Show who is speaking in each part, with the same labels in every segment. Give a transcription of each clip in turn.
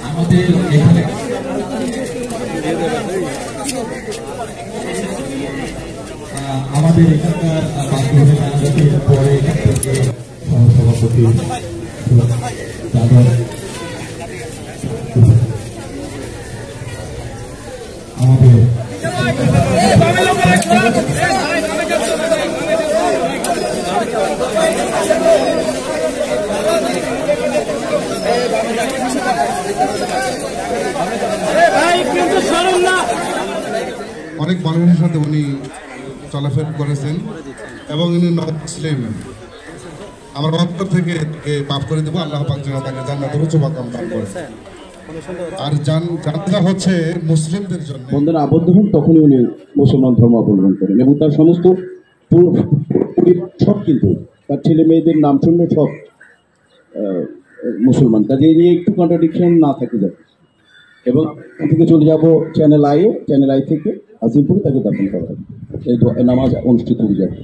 Speaker 1: আমাদের এখানে আমাদের এখানকার পরে সহসভাপতি আমাদের
Speaker 2: অনেক মানুষের সাথে উনি চলাফেরা করেছেন এবং ইনি নন মুসলিম। আমার অন্তর থেকে মাফ করে দেবো, আল্লাহ পাক যেন তাকে জান্নাতের উচ্চ মাকাম দান করে। আর জানাজা হচ্ছে মুসলিমদের জন্য।
Speaker 3: বন্ধুরা আবদ্ধ হন তখনই উনি মুসলমান ধর্ম অবলম্বন করেন এবং তার সমস্ত সব কিন্তু তার ছেলে মেয়েদের নাম শুনলে সব মুসলমান, কাজে এই নিয়ে একটু কন্ট্রাডিকশন না থাকে যাবে। এবং থেকে চলে যাব চ্যানেল আই থেকে আজিমপুরে তাকে দাফন করা হবে, এই নামাজ অনুষ্ঠিত হয়ে যাবে।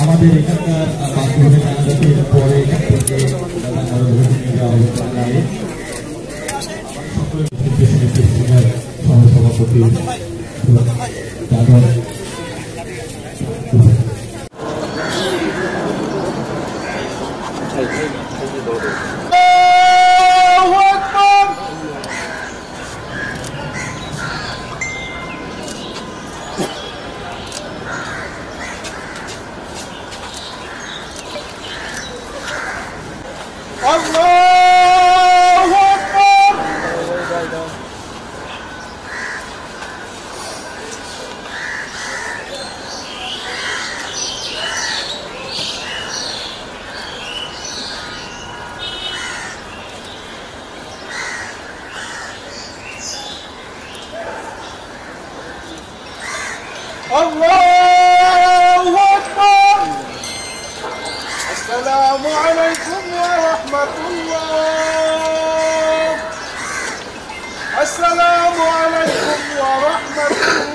Speaker 1: আমাদের এখানকার পরে সহসভাপতি
Speaker 4: الله أكبر. السلام عليكم ورحمة الله. السلام عليكم ورحمة الله.